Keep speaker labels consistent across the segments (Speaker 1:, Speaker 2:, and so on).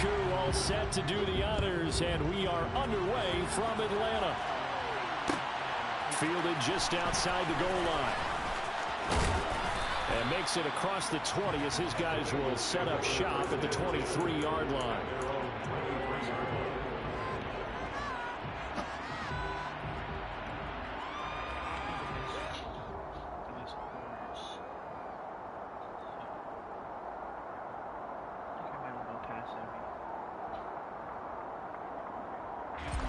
Speaker 1: crew all set to do the honors, and we are underway from Atlanta. Fielded just outside the goal line. And makes it across the 20 as his guys will set up shop at the 23-yard line.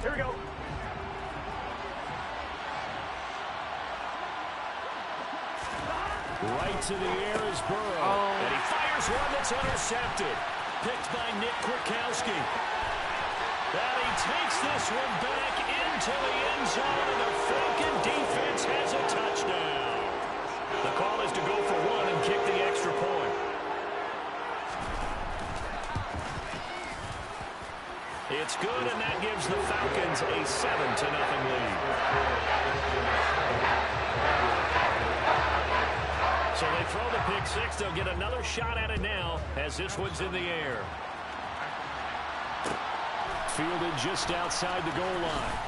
Speaker 2: Here we go.
Speaker 1: Right to the air is Burrow. And he fires one that's intercepted. Picked by Nick Kwiatkowski. And he takes this one back into the end zone, and the Falcon defense has a touchdown. The call is to go for one and kick the extra point. It's good, and that gives the Falcons a 7-0 lead. So they throw the pick six. They'll get another shot at it now as this one's in the air. Fielded just outside the goal line.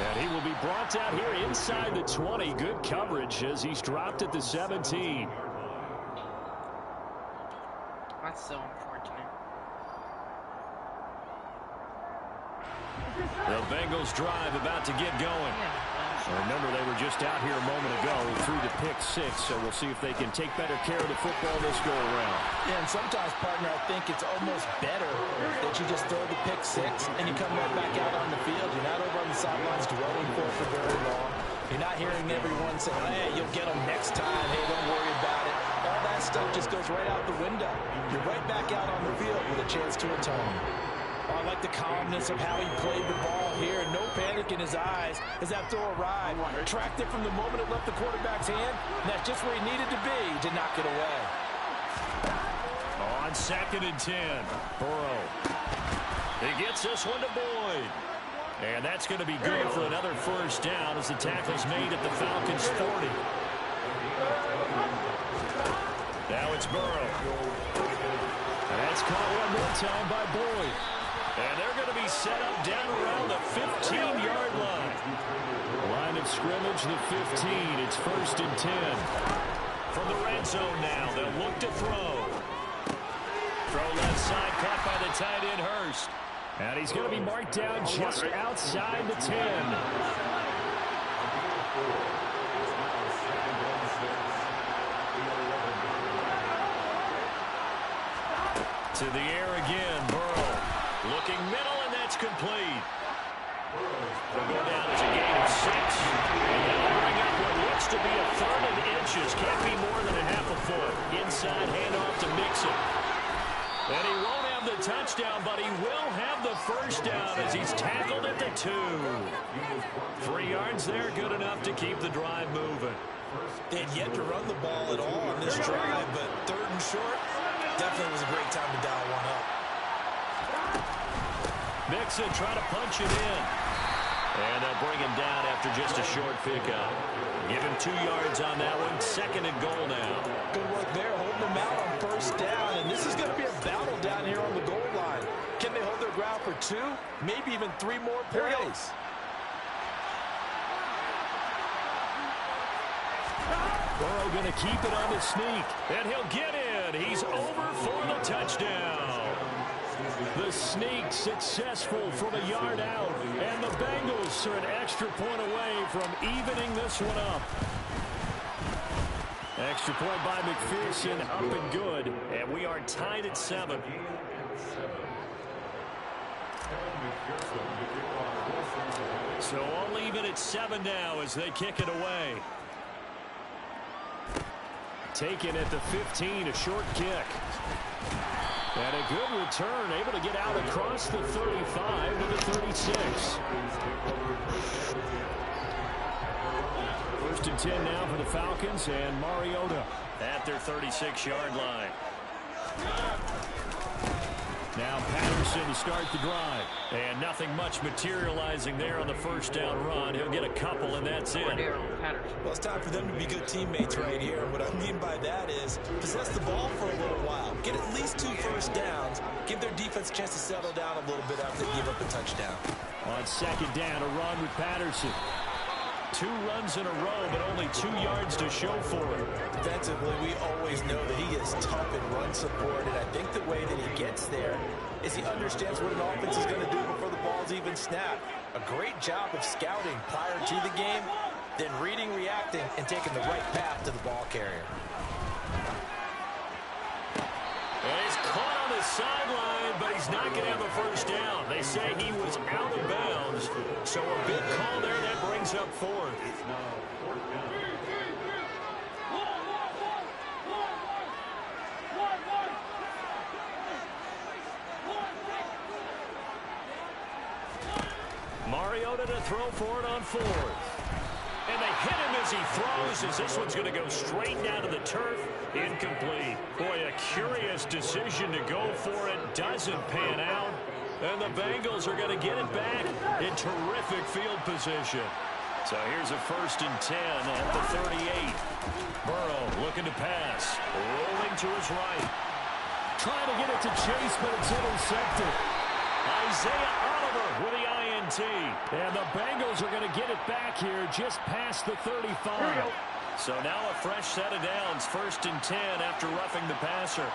Speaker 1: And he will be brought down here inside the 20. Good coverage as he's dropped at the 17.
Speaker 3: That's so unfortunate.
Speaker 1: The Bengals drive about to get going. Remember, they were just out here a moment ago through the pick six, so we'll see if they can take better care of the football this go-around.
Speaker 4: Yeah, and sometimes, partner, I think it's almost better that you just throw the pick six and you come right back out on the field. You're not over on the sidelines dwelling for very long. You're not hearing everyone say, hey, you'll get them next time. Hey, don't worry about it. All that stuff just goes right out the window. You're right back out on the field with a chance to atone. I like the calmness of how he played the ball here. No panic in his eyes as that throw arrived. Tracked it from the moment it left the quarterback's hand, and that's just where he needed to be to knock it away.
Speaker 1: On 2nd and 10, Burrow. He gets this one to Boyd. And that's going to be good for another first down as the tackle's made at the Falcons' 40. Now it's Burrow. And that's caught one more time by Boyd. And they're going to be set up down around the 15-yard line. Line of scrimmage, the 15. It's 1st and 10. From the red zone now, they'll look to throw. Throw left side, caught by the tight end, Hurst. And he's going to be marked down just outside the 10. To the air again, Burrow. Looking middle, and that's complete. They'll go down as a gain of 6. And they'll bring up what looks to be a 3rd and inches. Can't be more than a half a foot. Inside handoff to Mixon. And he won't have the touchdown, but he will have the first down as he's tackled at the 2. 3 yards there, good enough to keep the drive moving.
Speaker 4: They had yet to run the ball at all on this drive, but 3rd and short, definitely was a great time to dial one up.
Speaker 1: Mixon trying to punch it in. And they'll bring him down after just a short pickup. Give him 2 yards on that one. 2nd and goal now.
Speaker 4: Good work there, holding them out on first down. And this is going to be a battle down here on the goal line. Can they hold their ground for 2, maybe even 3 more plays?
Speaker 1: Burrow going to keep it on the sneak. And he'll get in. He's over for the touchdown. The sneak successful from a yard out. And the Bengals are an extra point away from evening this one up. Extra point by McPherson, up and good. And we are tied at 7. So all even at 7 now as they kick it away. Taken at the 15, a short kick. And a good return, able to get out across the 35 to the 36. 1st and 10 now for the Falcons, and Mariota at their 36-yard line. Now Patterson to start the drive. And nothing much materializing there on the first down run. He'll get a couple, and that's it.
Speaker 4: Well, it's time for them to be good teammates right here. What I mean by that is possess the ball for a little while. Get at least 2 first downs. Give their defense a chance to settle down a little bit after they give up a touchdown.
Speaker 1: On second down, a run with Patterson. 2 runs in a row, but only 2 yards to show for it.
Speaker 4: Defensively, we always know that he is tough in run support, and I think the way that he gets there is he understands what an offense is going to do before the ball's even snapped. A great job of scouting prior to the game, then reading, reacting, and taking the right path to the ball carrier.
Speaker 1: And he's caught on the sideline, but he's not going to have a first down. They say he was out of bounds, so a big call there that brings up 4th. Mariota to throw for it on 4th. And they hit him as he throws, as this one's going to go straight down to the turf. Incomplete. Boy, a curious decision to go for it. Doesn't pan out. And the Bengals are going to get it back in terrific field position. So here's a 1st and 10 at the 38. Burrow looking to pass. Rolling to his right. Trying to get it to Chase, but it's intercepted. Isaiah Oliver with the INT. And the Bengals are going to get it back here just past the 35. So now a fresh set of downs. 1st and 10 after roughing the passer.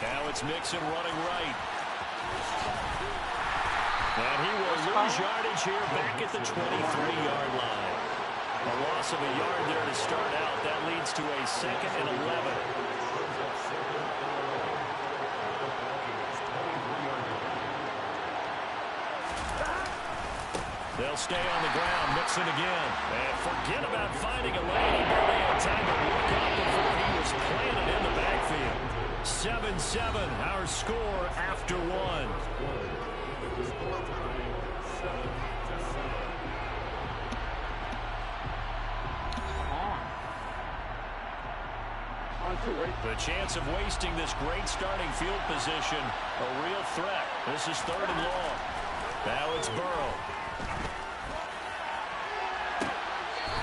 Speaker 1: Now it's Mixon running right. And he will lose yardage here back at the 23-yard line. A loss of a yard there to start out. That leads to a 2nd and 11. They'll stay on the ground. Mixon again. And forget about finding a lane. He barely had time to look up before he was planted in the backfield. 7-7, our score after 1. The chance of wasting this great starting field position, a real threat. This is 3rd and long. Now it's Burrow.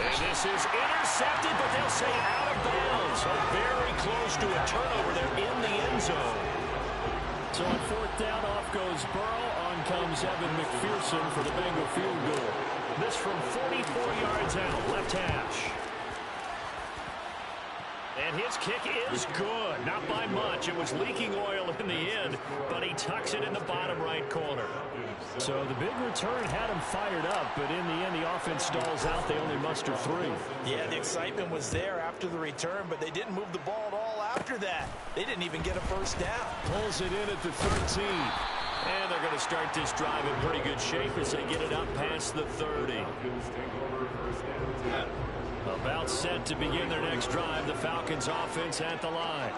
Speaker 1: And this is intercepted, but they'll say out of bounds. So very close to a turnover there in the end zone. So on 4th down, off goes Burrow. On comes Evan McPherson for the Bengal field goal. This from 44 yards out, left hash. And his kick is good. Not by much. It was leaking oil in the end, but he tucks it in the bottom right corner. So the big return had him fired up, but in the end, the offense stalls out. They only muster 3.
Speaker 4: Yeah, the excitement was there after the return, but they didn't move the ball at all after that. They didn't even get a first down.
Speaker 1: Pulls it in at the 13. And they're going to start this drive in pretty good shape as they get it up past the 30. About set to begin their next drive. The Falcons offense at the line.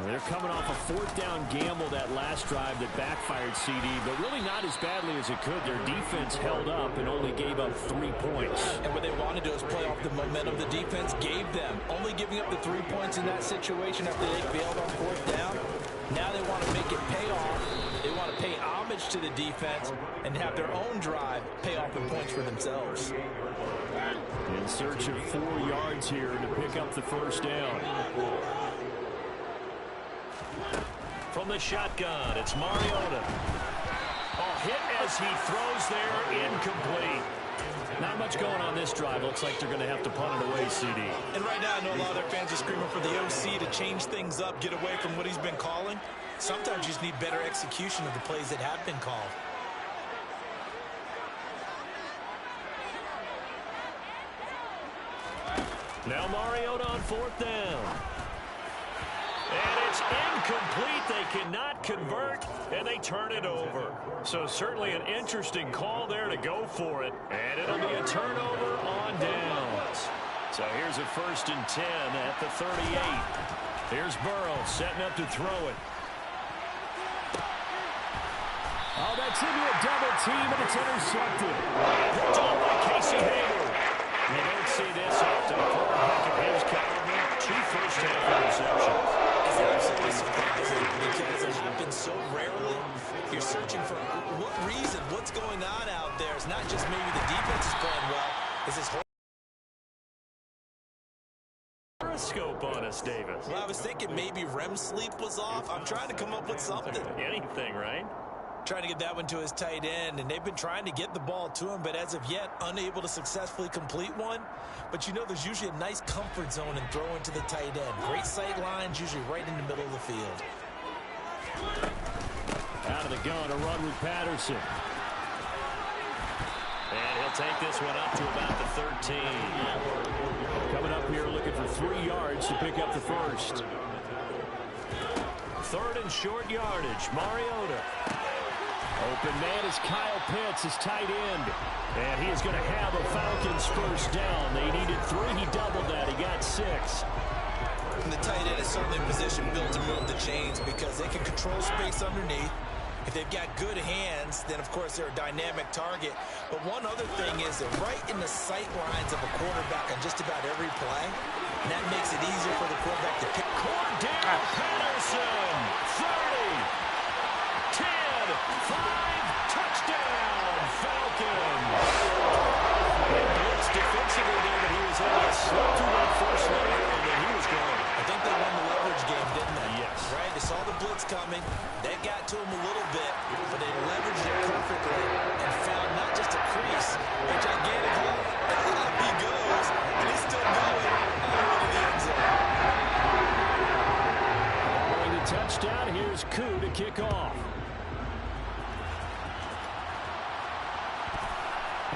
Speaker 1: They're coming off a 4th down gamble that last drive that backfired CD, but really not as badly as it could. Their defense held up and only gave up 3 points.
Speaker 4: And what they wanted to do is play off the momentum the defense gave them. Only giving up the 3 points in that situation after they failed on 4th down. Now they want to make it pay off. They want to pay homage to the defense and have their own drive pay off the points for themselves.
Speaker 1: In search of 4 yards here to pick up the first down. From the shotgun, it's Mariota. A hit as he throws there, incomplete. Not much going on this drive. Looks like they're going to have to punt it away, CD.
Speaker 4: And right now, I know a lot of their fans are screaming for the OC to change things up, get away from what he's been calling. Sometimes you just need better execution of the plays that have been called.
Speaker 1: Now Mariota on 4th down. And it's incomplete. They cannot convert, and they turn it over. So certainly an interesting call there to go for it. And it'll be a turnover on downs. So here's a 1st and 10 at the 38. Here's Burrow setting up to throw it. Oh, that's into a double team, and it's intercepted. Picked off by Casey Hayward. You don't see this often. A quarterback of his caliber, 2 first-half interceptions.
Speaker 4: It's absolutely surprising because it happens so rarely. You're searching for what reason, what's going on out there. It's not just maybe the defense is playing well. It's this whole
Speaker 1: Scope on us, Davis.
Speaker 4: Well, I was thinking maybe REM sleep was off. I'm trying to come up with something.
Speaker 1: Anything, right?
Speaker 4: Trying to get that one to his tight end, and they've been trying to get the ball to him, but as of yet, unable to successfully complete one. But you know there's usually a nice comfort zone in throwing to the tight end. Great sight lines, usually right in the middle of the field.
Speaker 1: Out of the gun, a run with Patterson. And he'll take this one up to about the 13. Coming up here looking for 3 yards to pick up the first. 3rd and short yardage. Mariota. Open man is Kyle Pitts, his tight end. And he is going to have a Falcons first down. They needed 3. He doubled that. He got 6.
Speaker 4: And the tight end is certainly in position built to move the chains because they can control space underneath. If they've got good hands, then, of course, they're a dynamic target. But one other thing is they're right in the sight lines of a quarterback on just about every play. And that makes it easier for the quarterback to pick.
Speaker 1: Cordell Patterson, 30, 10, 5, touchdown, Falcons. They blitzed defensively there, but he was able to slip through that first layer, and then he was gone.
Speaker 4: I think they won the leverage game, didn't they?
Speaker 1: Yes.
Speaker 4: Right? They saw the blitz coming. They got to him a little bit, but they leveraged it perfectly and found not just a crease, a gigantic hole. And up he goes, and he's still going all the way to the end zone.
Speaker 1: Going to touchdown, here's Koo to kick off.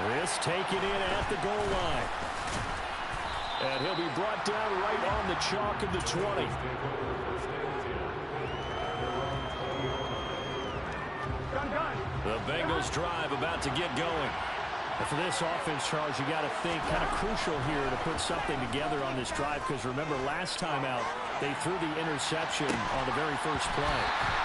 Speaker 1: This taken in at the goal line. And he'll be brought down right on the chalk of the 20. The Bengals drive about to get going. And for this offense, Charles, you got to think kind of crucial here to put something together on this drive because remember last time out they threw the interception on the very first play.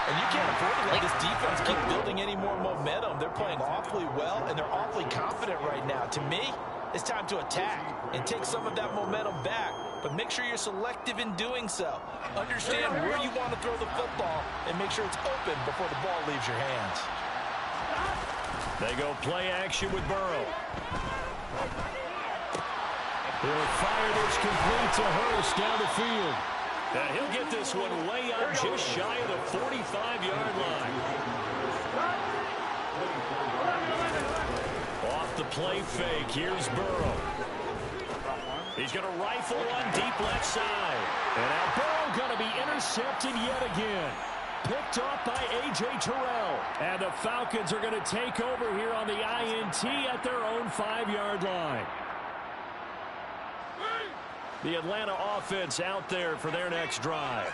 Speaker 4: And you can't afford to let this defense keep building any more momentum. They're playing awfully well, and they're awfully confident right now. To me, it's time to attack and take some of that momentum back. But make sure you're selective in doing so. Understand where you want to throw the football and make sure it's open before the ball leaves your hands.
Speaker 1: They go play action with Burrow. He'll fire this complete to Hurst down the field. And he'll get this one way up just shy of the 45-yard line. Off the play fake, here's Burrow. He's going to rifle one deep left side. And now Burrow going to be intercepted yet again. Picked off by A.J. Terrell. And the Falcons are going to take over here on the INT at their own 5-yard line. The Atlanta offense out there for their next drive.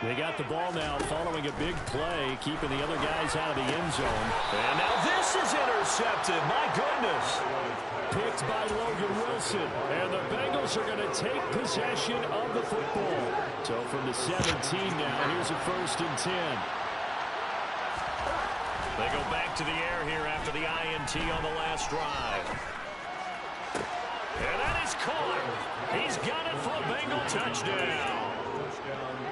Speaker 1: They got the ball now following a big play, keeping the other guys out of the end zone. And now this is intercepted. My goodness. Picked by Logan Wilson. And the Bengals are going to take possession of the football. So from the 17 now, here's a 1st and 10. They go back to the air here after the INT on the last drive. And that is caught. He's got it for a Bengal touchdown.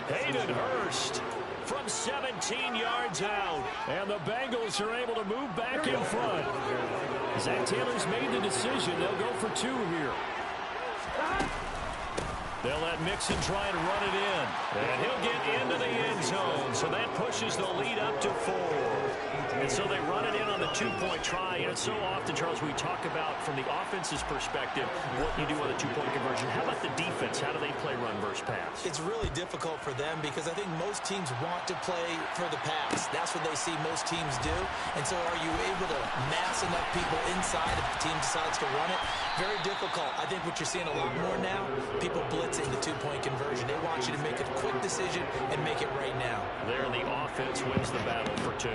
Speaker 1: Hayden Hurst from 17 yards out. And the Bengals are able to move back in front. Zach Taylor's made the decision. They'll go for 2 here. They'll let Mixon try and run it in. And he'll get into the end zone. So that pushes the lead up to 4. And so they run it in on the 2-point try. And so often, Charles, we talk about from the offense's perspective what you do on the 2-point conversion. How about the defense? How do they play run versus pass?
Speaker 4: It's really difficult for them because I think most teams want to play for the pass. That's what they see most teams do. And so are you able to mass enough people inside if the team decides to run it? Very difficult. I think what you're seeing a lot more now, people blitzing the 2-point conversion. They want you to make a quick decision and make it right now.
Speaker 1: There, the offense wins the battle for 2.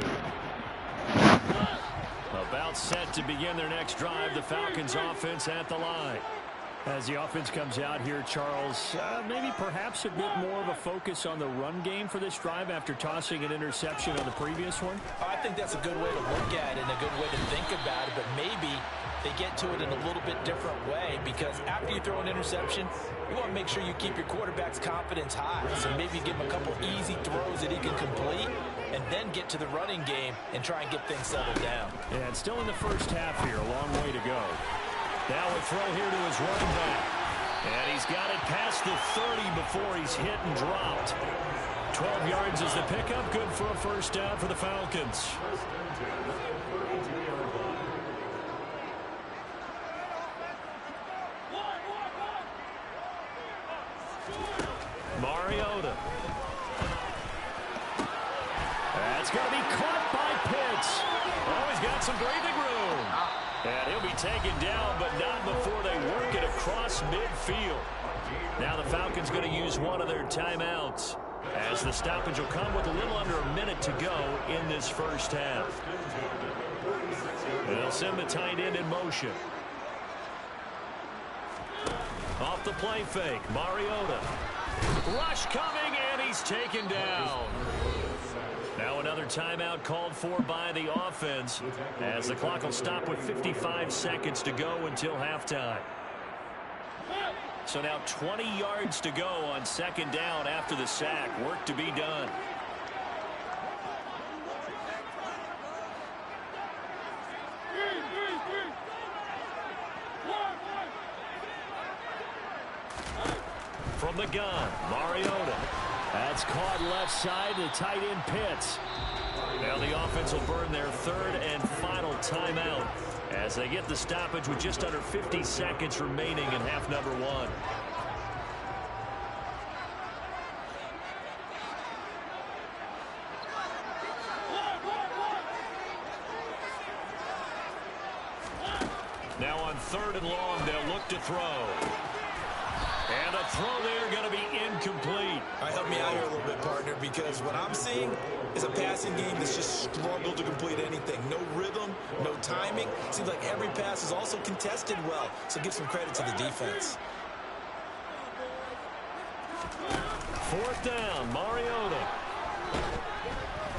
Speaker 1: About set to begin their next drive, the Falcons offense at the line. As the offense comes out here, Charles, maybe perhaps a bit more of a focus on the run game for this drive after tossing an interception on the previous one?
Speaker 4: I think that's a good way to look at it and a good way to think about it, but maybe they get to it in a little bit different way, because after you throw an interception, you want to make sure you keep your quarterback's confidence high. So maybe give him a couple easy throws that he can complete and then get to the running game and try and get things settled down.
Speaker 1: Yeah, it's still in the first half here, a long way to go. Now a throw here to his running back. And he's got it past the 30 before he's hit and dropped. 12 yards is the pickup. Good for a first down for the Falcons. Mariota. That's going to be caught by Pitts. Oh, he's got some breathing room. And he'll be taken down, but not before they work it across midfield. Now the Falcons going to use one of their timeouts, as the stoppage will come with a little under a minute to go in this first half. They'll send the tight end in motion. Off the play fake, Mariota. Rush coming, and he's taken down. Now another timeout called for by the offense, as the clock will stop with 55 seconds to go until halftime. So now 20 yards to go on second down after the sack. Work to be done. From the gun, Mariota. That's caught left side to tight end Pitts. Now the offense will burn their third and final timeout as they get the stoppage with just under 50 seconds remaining in half number one. Now on third and long, they'll look to throw. And a throw there going to be incomplete.
Speaker 4: Help me out here a little bit, partner, because what I'm seeing is a passing game that's just struggled to complete anything. No rhythm, no timing. Seems like every pass is also contested well, so give some credit to the defense.
Speaker 1: Fourth down, Mariota.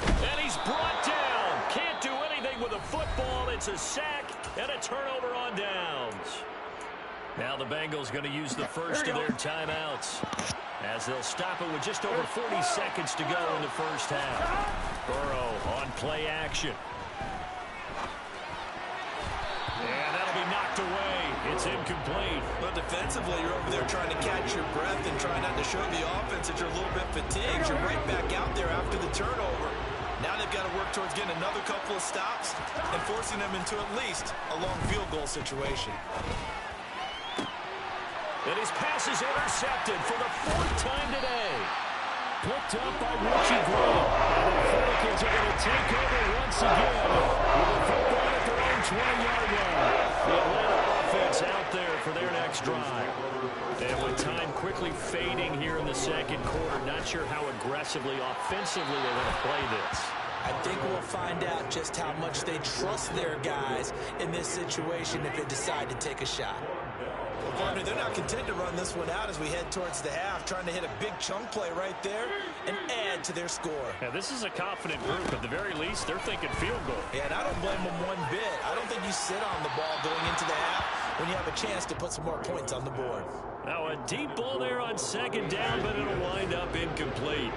Speaker 1: And he's brought down. Can't do anything with a football. It's a sack and a turnover on downs. Now the Bengals going to use the first of their timeouts, as they'll stop it with just over 40 seconds to go in the first half. Burrow on play action. And that'll be knocked away. It's incomplete.
Speaker 4: But defensively, you're over there trying to catch your breath and try not to show the offense that you're a little bit fatigued. You're right back out there after the turnover. Now they've got to work towards getting another couple of stops and forcing them into at least a long field goal situation.
Speaker 1: And his pass is intercepted for the fourth time today. Picked up by Richie Graham. And the Falcons are going to take over once again with a football at their own 20-yard line. The Atlanta offense out there for their next drive. And with time quickly fading here in the second quarter, not sure how aggressively, offensively they're going to play this.
Speaker 4: I think we'll find out just how much they trust their guys in this situation if they decide to take a shot. Well, partner, they're not content to run this one out as we head towards the half, trying to hit a big chunk play right there and add to their score.
Speaker 1: Yeah, this is a confident group. At the very least, they're thinking field goal.
Speaker 4: Yeah, and I don't blame them one bit. I don't think you sit on the ball going into the half when you have a chance to put some more points on the board.
Speaker 1: Now a deep ball there on second down, but it'll wind up incomplete.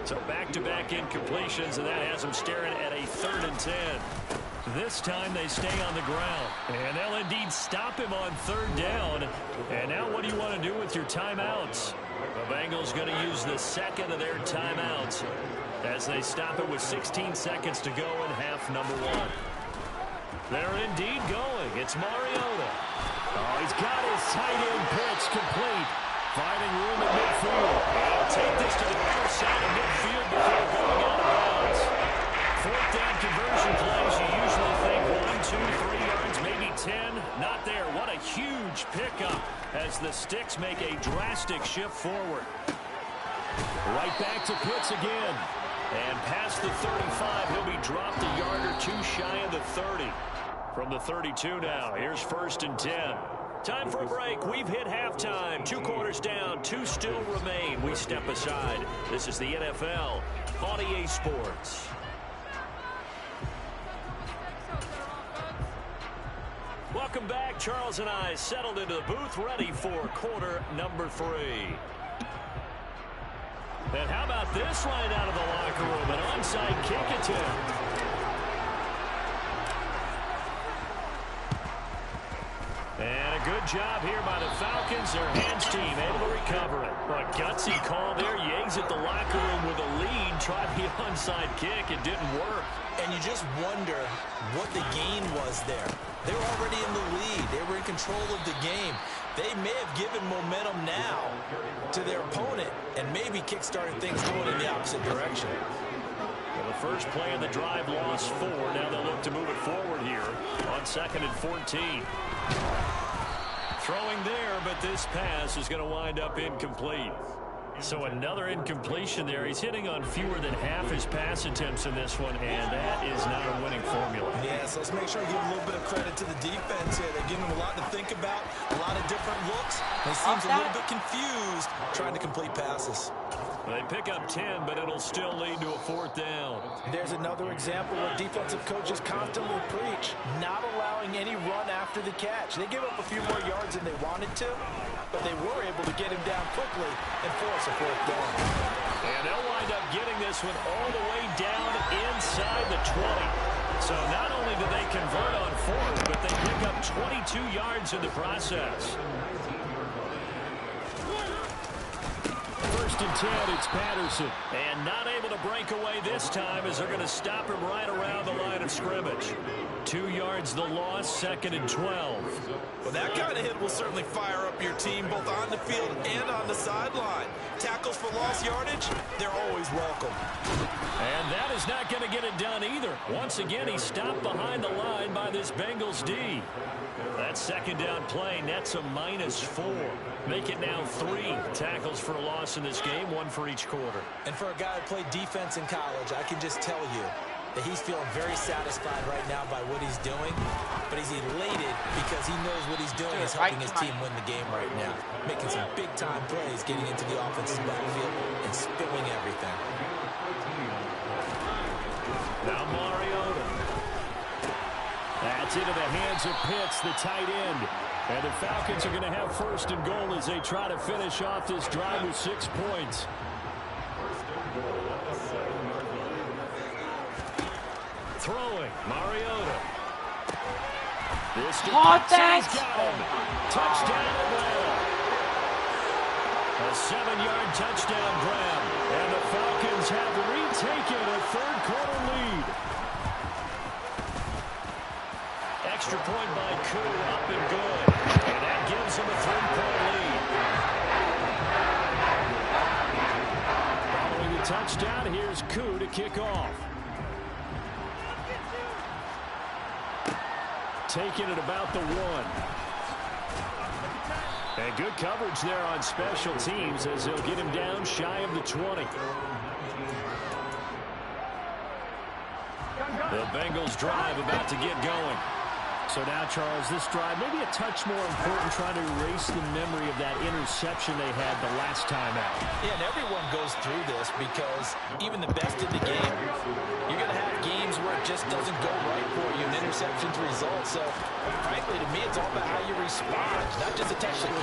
Speaker 1: So back-to-back incompletions, and that has them staring at a 3rd and 10. This time they stay on the ground, and they'll indeed stop him on 3rd down. And now what do you want to do with your timeouts? The Bengals going to use the second of their timeouts as they stop it with 16 seconds to go in half number one. They're indeed going. It's Mariota. Oh, he's got his tight end pitch complete. Finding room at midfield. He'll take this to the other side of midfield before going out of bounds. 4th down conversion plays, you usually think 1, 2, 3 yards, maybe 10. Not there. What a huge pickup as the Sticks make a drastic shift forward. Right back to Pitts again. And past the 35, he'll be dropped a yard or two shy of the 30. From the 32 now, here's 1st and 10. Time for a break. We've hit halftime. 2 quarters down. 2 still remain. We step aside. This is the NFL on EA Sports. Welcome back. Charles and I settled into the booth, ready for quarter number 3. And how about this line out of the locker room? An onside kick attempt. And a good job here by the Falcons. Their hands team able to recover it. A gutsy call there. Yags at the locker room with a lead. Tried the onside kick. It didn't work.
Speaker 4: And you just wonder what the gain was there. They were already in the lead. They were in control of the game. They may have given momentum now to their opponent and maybe kick-started things going in the opposite direction.
Speaker 1: Well, the first play of the drive lost 4. Now they'll look to move it forward here on 2nd and 14. Throwing there, but this pass is going to wind up incomplete. So another incompletion there. He's hitting on fewer than half his pass attempts in this one, and that is not a winning formula.
Speaker 4: Yeah, so let's make sure we give a little bit of credit to the defense here. They're giving him a lot to think about, a lot of different looks. He seems a little bit confused trying to complete passes.
Speaker 1: They pick up 10, but it'll still lead to a 4th down.
Speaker 4: There's another example where defensive coaches constantly preach, not allowing any run after the catch. They give up a few more yards than they wanted to, but they were able to get him down quickly and force a 4th down.
Speaker 1: And they'll wind up getting this one all the way down inside the 20. So not only do they convert on 4th, but they pick up 22 yards in the process. 1st and 10, it's Patterson. And not able to break away this time as they're going to stop him right around the line of scrimmage. 2 yards the loss, 2nd and 12.
Speaker 4: Well, that kind of hit will certainly fire up your team both on the field and on the sideline. Tackles for lost yardage, they're always welcome.
Speaker 1: And that is not going to get it done either. Once again, he's stopped behind the line by this Bengals D. That 2nd down play nets a -4. Make it now 3 tackles for a loss in this game, 1 for each quarter.
Speaker 4: And for a guy who played defense in college, I can just tell you that he's feeling very satisfied right now by what he's doing, but he's elated because he knows what he's doing is helping his team win the game right now, making some big-time plays, getting into the offensive backfield and spilling everything.
Speaker 1: Now Mariota. That's into the hands of Pitts, the tight end. And the Falcons are going to have 1st and goal as they try to finish off this drive with 6 points. Throwing, Mariota. This
Speaker 3: Caught that!
Speaker 1: He's got him. Touchdown, Atlanta. A 7-yard touchdown grab. And the Falcons have retaken a 3rd quarter lead. Extra point by Koo, up and good. And that gives him a 3-point lead. Following the touchdown, here's Koo to kick off. Taking it about the 1. And good coverage there on special teams as they'll get him down shy of the 20. The Bengals drive about to get going. So now, Charles, this drive maybe a touch more important, trying to erase the memory of that interception they had the last time out.
Speaker 4: Yeah, and everyone goes through this because even the best in the game, you're going to have games where it just doesn't go right for you, and interceptions result. So, frankly, to me, it's all about how you respond, not just a touchdown.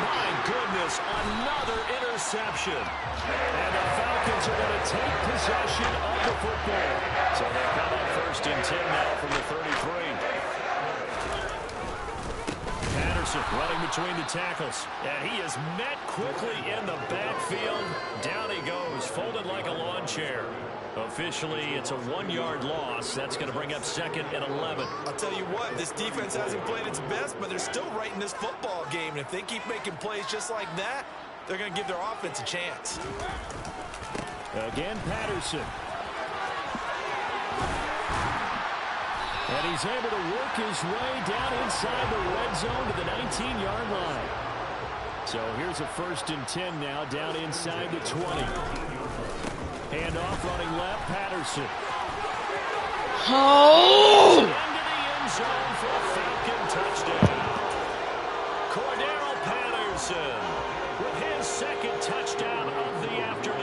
Speaker 1: My goodness, another interception. And the Falcons are going to take possession of the football. So they come up 1st and 10 now from the 33. Patterson running between the tackles. And he is met quickly in the backfield. Down he goes, folded like a lawn chair. Officially, it's a 1-yard loss. That's going to bring up 2nd and 11.
Speaker 4: I'll tell you what, this defense hasn't played its best, but they're still right in this football game. And if they keep making plays just like that, they're going to give their offense a chance.
Speaker 1: Again, Patterson. And he's able to work his way down inside the red zone to the 19-yard line. So here's a 1st and 10 now, down inside the 20. Hand off, running left, Patterson.
Speaker 3: Oh!
Speaker 1: Into the end zone for a Falcon touchdown. Wilson with his second touchdown of the afternoon.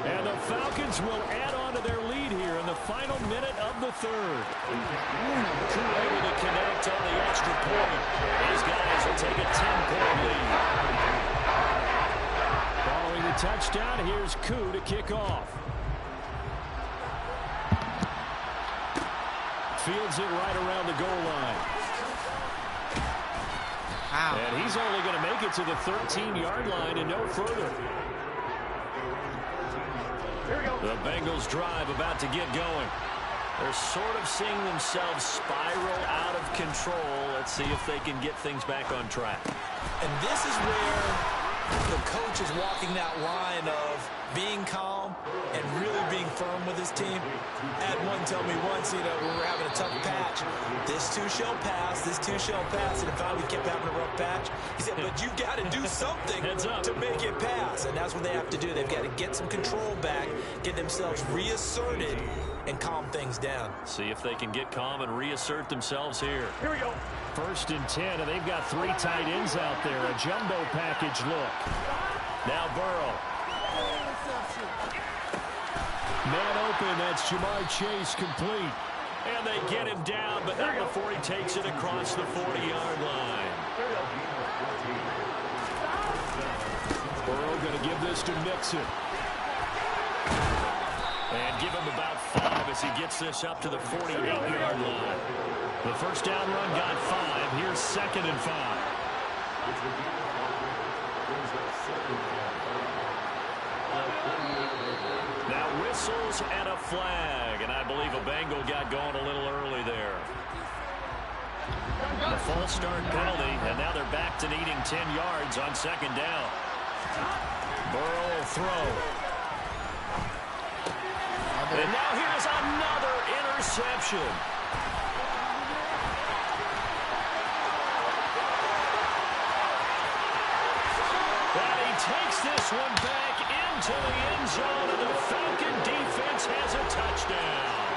Speaker 1: And the Falcons will add on to their lead here in the final minute of the third. Able to connect on the extra point. These guys will take a 10-point lead. Following the touchdown, here's Koo to kick off. Fields it right around the goal line.
Speaker 3: Wow.
Speaker 1: And he's only going to make it to the 13-yard line and no further. The Bengals drive about to get going. They're sort of seeing themselves spiral out of control. Let's see if they can get things back on track.
Speaker 4: And this is where the coach is walking that line of being calm and really being firm with his team. Had one tell me once, we were having a tough patch. This too shall pass, this too shall pass. And if we kept having a rough patch, he said, but you've got to do something to make it pass. And that's what they have to do. They've got to get some control back, get themselves reasserted, and calm things down.
Speaker 1: See if they can get calm and reassert themselves here. Here we go. 1st and 10, and they've got 3 tight ends out there. A jumbo package look. Now Burrow. Man open, that's Jamar Chase complete. And they get him down, but not before he takes it across the 40-yard line. Burrow going to give this to Mixon. And give him about 5 as he gets this up to the 48-yard line. The first down run got 5. Here's 2nd and 5. Now whistles and a flag. And I believe a Bengal got going a little early there. The false start penalty, and now they're back to needing 10 yards on 2nd down. Burrow will throw. And now here's another interception. And he takes this one back into the end zone, and the Falcon defense has a touchdown.